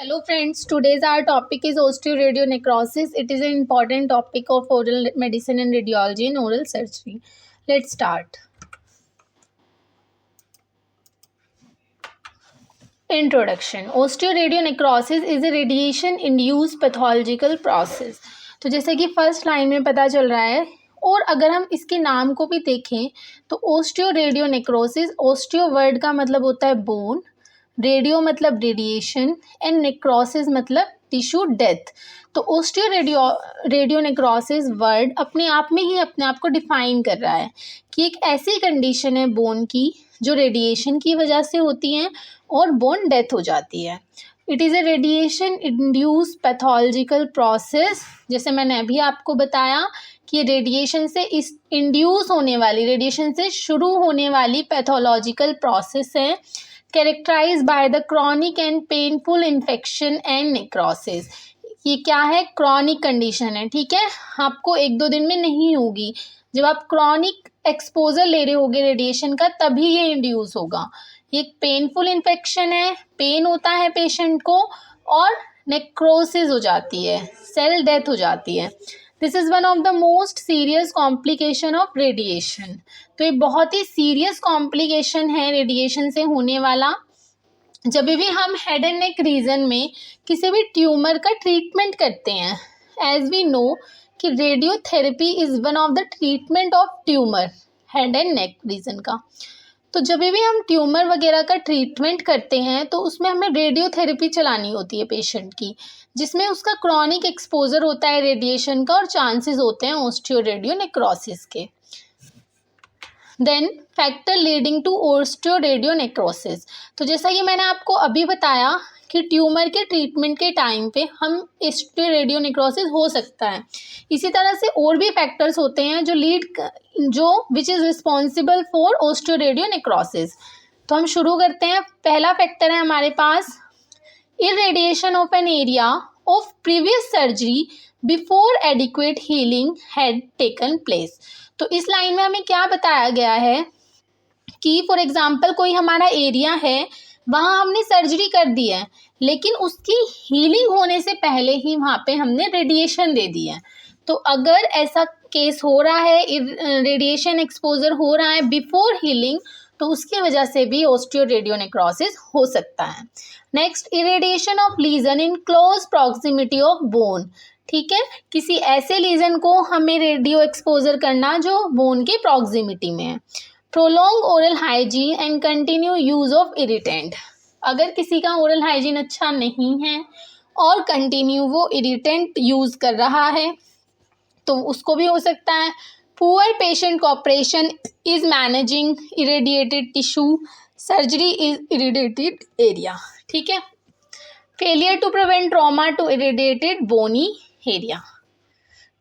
Hello friends, today's our topic is osteoradionecrosis. It is an important topic of oral medicine and radiology and oral surgery. Let's start. Introduction. Osteoradionecrosis is a radiation induced pathological process. तो जैसे कि first line में पता चल रहा है और अगर हम इसके नाम को भी देखें तो ओस्टियोरेडियोनेक्रोसिस, ओस्टियो वर्ड का मतलब होता है बोन, रेडियो मतलब रेडिएशन एंड नेक्रोसिस मतलब टिश्यू डेथ। तो रेडियोनेक्रोसिस वर्ड अपने आप में ही अपने आप को डिफाइन कर रहा है कि एक ऐसी कंडीशन है बोन की जो रेडिएशन की वजह से होती है और बोन डेथ हो जाती है। It is a radiation induce pathological process. जैसे मैंने अभी आपको बताया कि रेडिएशन से इस इंड्यूस होने वाली, रेडिएशन से शुरू होने वाली पैथोलॉजिकल प्रोसेस है, characterise by the chronic and painful infection and necrosis. ये क्या है? क्रॉनिक कंडीशन है, ठीक है, आपको एक दो दिन में नहीं होगी। जब आप क्रॉनिक एक्सपोजर ले रहे होगे रेडिएशन का तभी ये इंड्यूस होगा। ये पेनफुल इन्फेक्शन है, पेन होता है पेशेंट को और नेक्रोसिस हो जाती है, सेल डेथ हो जाती है। This is one of the most serious complication of radiation. तो ये बहुत ही सीरियस कॉम्प्लिकेशन है रेडिएशन से होने वाला। जब भी हम हेड एंड नेक रीजन में किसी भी ट्यूमर का ट्रीटमेंट करते हैं, एज वी नो कि radiotherapy is one of the treatment of tumour, head and neck region का। तो जब भी हम ट्यूमर वगैरह का ट्रीटमेंट करते हैं तो उसमें हमें रेडियोथेरेपी चलानी होती है पेशेंट की, जिसमें उसका क्रॉनिक एक्सपोजर होता है रेडिएशन का और चांसेस होते हैं ओस्टियोरेडियोनेक्रोसिस के। Then factor leading to osteoradionecrosis. तो जैसा कि मैंने आपको अभी बताया कि ट्यूमर के ट्रीटमेंट के टाइम पे हम ओस्टियोरेडियोनेक्रोसिस हो सकता है। इसी तरह से और भी फैक्टर्स होते हैं जो विच इज़ रिस्पॉन्सिबल फॉर ओस्टियोरेडियोनेक्रोसिस। तो हम शुरू करते हैं। पहला फैक्टर है हमारे पास irradiation of an area of previous surgery before adequate healing had taken place। तो इस लाइन में हमें क्या बताया गया है कि फॉर एग्जांपल कोई हमारा एरिया है, वहाँ हमने सर्जरी कर दी है लेकिन उसकी हीलिंग होने से पहले ही वहाँ पे हमने रेडिएशन दे दी है। तो अगर ऐसा केस हो रहा है, रेडिएशन एक्सपोजर हो रहा है बिफोर हीलिंग, तो उसकी वजह से भी ओस्टियोरेडियोनेक्रोसिस हो सकता है। Next, irradiation of lesion in close proximity of bone. ठीक है, किसी ऐसे लीजन को हमें रेडियो एक्सपोजर करना जो बोन के प्रॉक्सिमिटी में है। Prolong oral hygiene and continue use of irritant. अगर किसी का ओरल हाइजीन अच्छा नहीं है और कंटिन्यू वो इरिटेंट यूज कर रहा है तो उसको भी हो सकता है। Poor patient cooperation is managing irradiated tissue, surgery is irradiated area. ठीक है, failure to prevent trauma to irradiated bony area.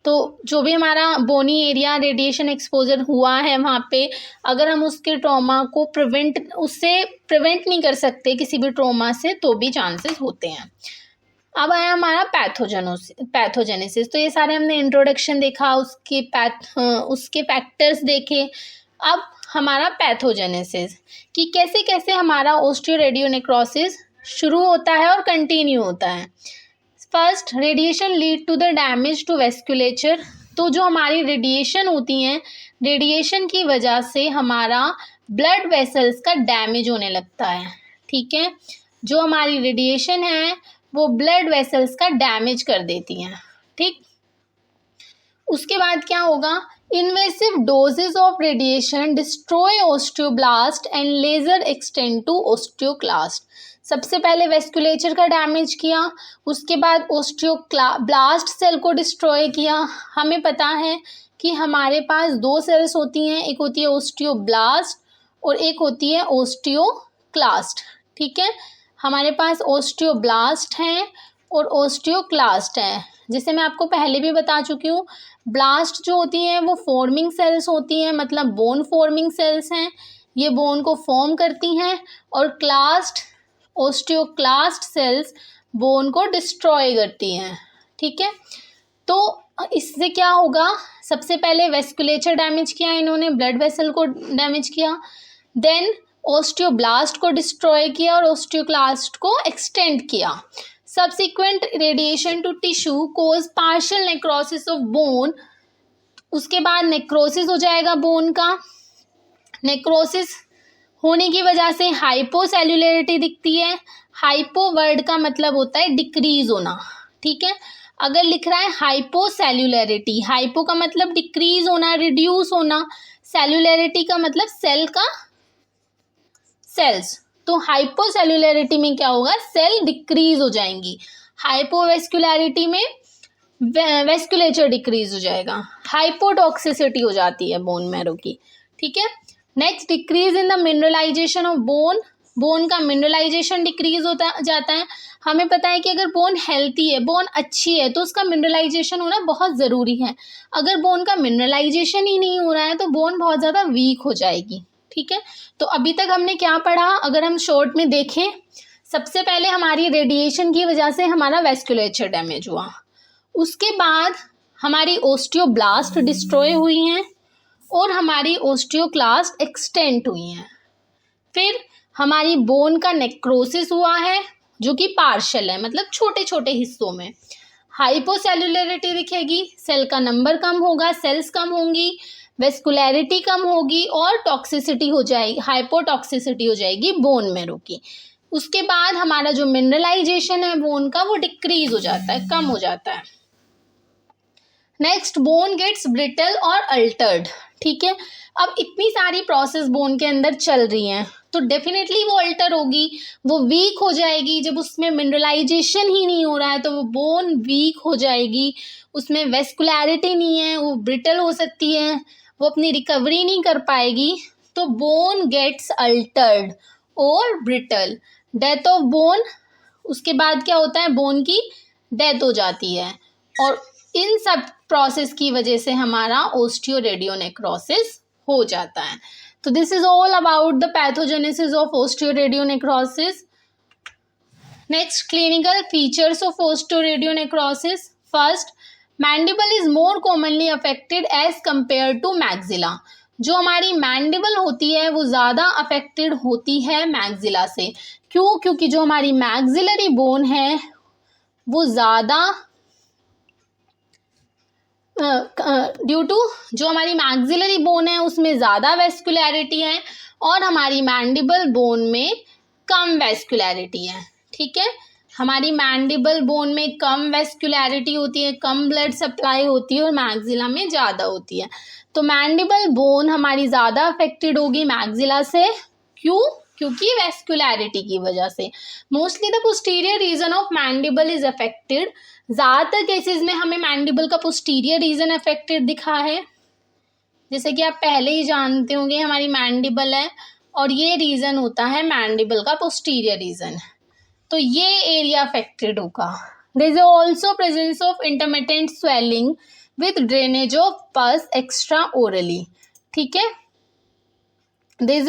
तो जो भी हमारा बोनी एरिया रेडिएशन एक्सपोजर हुआ है वहाँ पे अगर हम उसके ट्रॉमा को उससे प्रिवेंट नहीं कर सकते किसी भी ट्रॉमा से, तो भी चांसेस होते हैं। अब आया हमारा पैथोजेनेसिस। तो ये सारे हमने इंट्रोडक्शन देखा, उसके फैक्टर्स देखे। अब हमारा पैथोजेनेसिस कि कैसे कैसे हमारा ओस्टियोरेडियोनेक्रोसिस शुरू होता है और कंटिन्यू होता है। First, radiation lead to the damage to vasculature. तो जो हमारी रेडिएशन होती हैं, रेडिएशन की वजह से हमारा ब्लड वेसल्स का डैमेज होने लगता है। ठीक है, जो हमारी रेडिएशन है वो ब्लड वेसल्स का डैमेज कर देती हैं। ठीक, उसके बाद क्या होगा? Invasive doses of radiation destroy osteoblast and lesser extent to osteoclast. सबसे पहले वेस्कुलेचर का डैमेज किया, उसके बाद ओस्टियोब्लास्ट सेल को डिस्ट्रॉय किया। हमें पता है कि हमारे पास दो सेल्स होती हैं, एक होती है ओस्टियोब्लास्ट और एक होती है ओस्टियोक्लास्ट। ठीक है, हमारे पास ओस्टियोब्लास्ट हैं और ओस्टियोक्लास्ट हैं। जैसे मैं आपको पहले भी बता चुकी हूँ, ब्लास्ट जो होती हैं वो फॉर्मिंग सेल्स होती हैं, मतलब बोन फॉर्मिंग सेल्स हैं, ये बोन को फॉर्म करती हैं, और ओस्टियोक्लास्ट सेल्स बोन को डिस्ट्रॉय करती हैं। ठीक है, तो इससे क्या होगा? सबसे पहले वेस्कुलेचर डैमेज किया इन्होंने, ब्लड वेसल को डैमेज किया, देन ओस्टियोब्लास्ट को डिस्ट्रॉय किया और ओस्टियोक्लास्ट को एक्सटेंड किया। Subsequent radiation to tissue cause partial necrosis of bone. उसके बाद नेक्रोसिस हो जाएगा बोन का. नेक्रोसिस होने की वजह से हाइपोसेल्युलरिटी दिखती है. हाइपो वर्ड का मतलब होता है डिक्रीज होना. ठीक है, अगर लिख रहा है हाइपोसेल्युलरिटी, हाइपो का मतलब डिक्रीज होना, रिड्यूस होना, सेल्युलरिटी का मतलब सेल का सेल्स. तो हाइपोसेल्युलरिटी में क्या होगा, सेल डिक्रीज हो जाएंगी. हाइपोवेस्कुलरिटी में वेस्कुलेचर डिक्रीज हो जाएगा. हाइपोटॉक्सिसिटी हो जाती है बोन मैरो की. ठीक है, next decrease in the mineralisation of bone. Bone का मिनरलाइजेशन डिक्रीज होता जाता है. हमें पता है कि अगर बोन हेल्थी है, बोन अच्छी है, तो उसका मिनरलाइजेशन होना बहुत ज़रूरी है. अगर बोन का मिनरलाइजेशन ही नहीं हो रहा है तो बोन बहुत ज़्यादा वीक हो जाएगी. ठीक है, तो अभी तक हमने क्या पढ़ा, अगर हम शॉर्ट में देखें, सबसे पहले हमारी रेडिएशन की वजह से हमारा वेस्कुलेचर डैमेज हुआ. उसके बाद हमारी ओस्टियोब्लास्ट डिस्ट्रॉय हुई हैं और हमारी ओस्टियोक्लास्ट एक्सटेंट हुई हैं. फिर हमारी बोन का नेक्रोसिस हुआ है जो कि पार्शल है, मतलब छोटे छोटे हिस्सों में. हाइपोसेल्युलरिटी दिखेगी, सेल का नंबर कम होगा, सेल्स कम होंगी, वेस्कुलरिटी कम होगी और टॉक्सिसिटी हो जाएगी, हाइपोटॉक्सिसिटी हो जाएगी बोन मैरो की. उसके बाद हमारा जो मिनरलाइजेशन है बोन का वो डिक्रीज हो जाता है, कम हो जाता है. नेक्स्ट, बोन गेट्स ब्रिटल और अल्टर्ड. ठीक है, अब इतनी सारी प्रोसेस बोन के अंदर चल रही हैं तो डेफिनेटली वो अल्टर होगी, वो वीक हो जाएगी. जब उसमें मिनरलाइजेशन ही नहीं हो रहा है तो वो बोन वीक हो जाएगी, उसमें वेस्कुलरिटी नहीं है, वो ब्रिटल हो सकती है, वो अपनी रिकवरी नहीं कर पाएगी. तो बोन गेट्स अल्टर्ड और ब्रिटल. डेथ ऑफ बोन, उसके बाद क्या होता है, बोन की डेथ हो जाती है. और इन सब प्रोसेस की वजह से हमारा ओस्टियोरेडियोनेक्रोसिस हो जाता है. तो this is all about the pathogenesis of osteoradionecrosis. Next, clinical features of osteoradionecrosis. First, mandible is more commonly affected as compare to maxilla. जो हमारी मैंडिबल होती है वो ज़्यादा अफेक्टेड होती है मैक्सिला से. क्यों? क्योंकि जो हमारी मैक्सिलरी बोन है वो ज़्यादा ड्यू टू जो हमारी मैक्सिलरी बोन है उसमें ज़्यादा वेस्कुलरिटी है और हमारी मैंडिबल बोन में कम वेस्कुलरिटी है. ठीक है, हमारी मैंडिबल बोन में कम वेस्कुलरिटी होती है, कम ब्लड सप्लाई होती है और मैक्सिला में ज़्यादा होती है. तो मैंडिबल बोन हमारी ज़्यादा अफेक्टेड होगी मैक्सिला से. क्यों? क्योंकि वेस्कुलरिटी की वजह से. Mostly the posterior reason of mandible is affected. ज़्यादातर केसेस में हमें मैंडिबल का पोस्टीरियर रीजन अफेक्टेड दिखा है. जैसे कि आप पहले ही जानते होंगे हमारी मैंडिबल है और ये रीजन होता है मैंडिबल का पोस्टीरियर रीजन. तो ये एरिया अफेक्टेड होगा. There is also presence of intermittent swelling with drainage of pus extra orally. ठीक है, there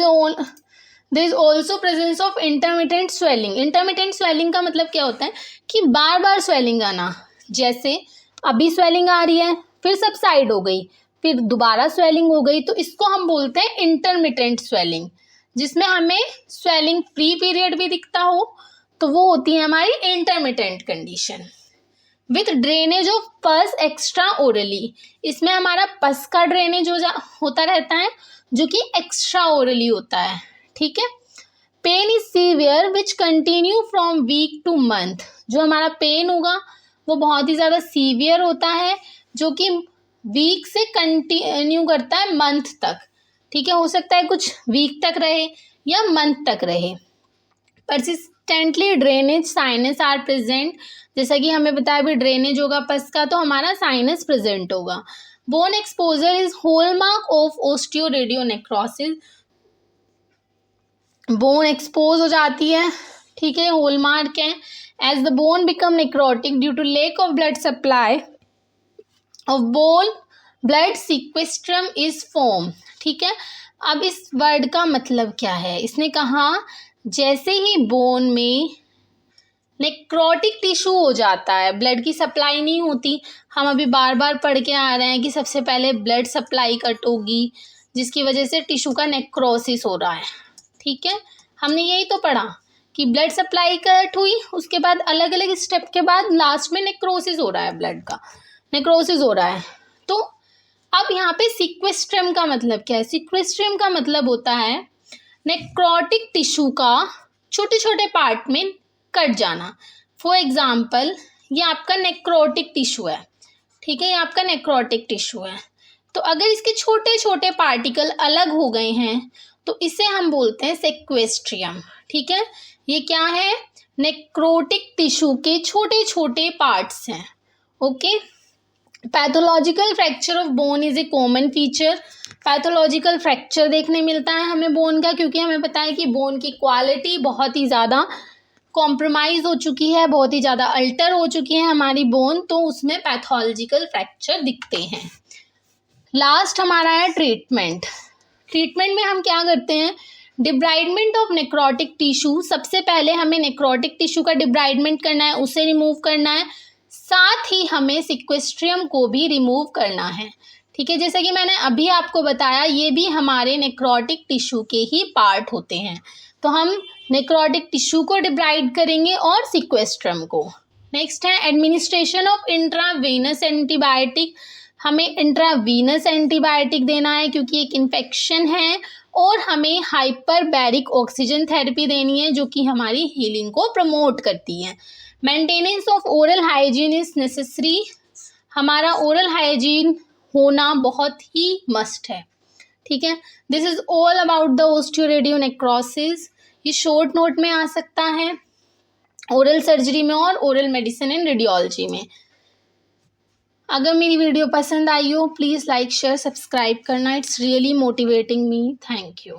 is also presence of intermittent swelling. Intermittent swelling का मतलब क्या होता है कि बार बार स्वेलिंग आना. जैसे अभी स्वेलिंग आ रही है, फिर सबसाइड हो गई, फिर दोबारा स्वेलिंग हो गई, तो इसको हम बोलते हैं इंटरमिटेंट स्वेलिंग. जिसमें हमें स्वेलिंग फ्री पीरियड भी दिखता हो तो वो होती है हमारी intermittent condition. With drainage of pus extra orally. इसमें हमारा पस का ड्रेनेज होता रहता है जो कि एक्स्ट्रा ओरली होता है. ठीक है, pain is severe which continue from week to month. जो हमारा पेन होगा वो बहुत ही ज़्यादा सीवियर होता है जो कि वीक से कंटिन्यू करता है मंथ तक. ठीक है, हो सकता है कुछ वीक तक रहे या मंथ तक रहे. Persistently drainage sinus are present. जैसा कि हमें बताया भी ड्रेनेज होगा पस का तो हमारा साइनस प्रेजेंट होगा. Bone exposure is hallmark of osteoradionecrosis. Bone expose हो जाती है, ठीक है, हॉलमार्क है. As the bone become necrotic due to lack of blood supply of bone blood sequestrum is form. ठीक है, अब इस वर्ड का मतलब क्या है. इसने कहा जैसे ही बोन में नेक्रोटिक टिश्यू हो जाता है, ब्लड की सप्लाई नहीं होती. हम अभी बार बार पढ़ के आ रहे हैं कि सबसे पहले ब्लड सप्लाई कट होगी जिसकी वजह से टिश्यू का नेक्रोसिस हो रहा है. ठीक है, हमने यही तो पढ़ा कि ब्लड सप्लाई कट हुई, उसके बाद अलग अलग स्टेप के बाद लास्ट में नेक्रोसिस हो रहा है, ब्लड का नेक्रोसिस हो रहा है। तो अब यहाँ पे सीक्वेस्ट्रम का मतलब क्या है? सीक्वेस्ट्रम का मतलब होता है नेक्रोटिक टिश्यू का छोटे छोटे पार्ट में कट जाना। फॉर एग्जाम्पल ये आपका नेक्रोटिक टिश्यू है, ठीक है, ये आपका नेक्रोटिक टिश्यू है। तो अगर इसके छोटे छोटे पार्टिकल अलग हो गए हैं तो इसे हम बोलते हैं सेक्वेस्ट्रियम, ठीक है। ये क्या है? नेक्रोटिक टिश्यू के छोटे छोटे पार्ट्स हैं, okay. Pathological fracture of bone is a common feature. Pathological fracture देखने मिलता है हमें बोन का, क्योंकि हमें पता है कि बोन की क्वालिटी बहुत ही ज़्यादा कॉम्प्रोमाइज़ हो चुकी है, बहुत ही ज़्यादा अल्टर हो चुकी है हमारी बोन, तो उसमें पैथोलॉजिकल फ्रैक्चर दिखते हैं। लास्ट हमारा है ट्रीटमेंट। ट्रीटमेंट में हम क्या करते हैं? Debridement of necrotic tissue. सबसे पहले हमें नेक्रोटिक टिश्यू का डिब्राइडमेंट करना है, उसे रिमूव करना है, साथ ही हमें सिक्वेस्ट्रियम को भी रिमूव करना है, ठीक है। जैसा कि मैंने अभी आपको बताया, ये भी हमारे नेक्रोटिक टिश्यू के ही पार्ट होते हैं। तो हम नेक्रोटिक टिश्यू को डिब्राइड करेंगे और सिक्वेस्ट्रम को। नेक्स्ट है एडमिनिस्ट्रेशन ऑफ इंट्रावेनस एंटीबायोटिक। हमें इंट्रावीनस एंटीबायोटिक देना है क्योंकि एक इन्फेक्शन है, और हमें हाइपरबैरिक ऑक्सीजन थेरेपी देनी है जो कि हमारी हीलिंग को प्रमोट करती है। Maintenance of oral hygiene is necessary. हमारा ओरल हाइजीन होना बहुत ही मस्ट है, ठीक है। This is all about the osteoradionecrosis. ये शॉर्ट नोट में आ सकता है ओरल सर्जरी में और ओरल मेडिसिन एंड रेडियोलॉजी में। अगर मेरी वीडियो पसंद आई हो प्लीज़ लाइक शेयर सब्सक्राइब करना, it's really motivating me. Thank you.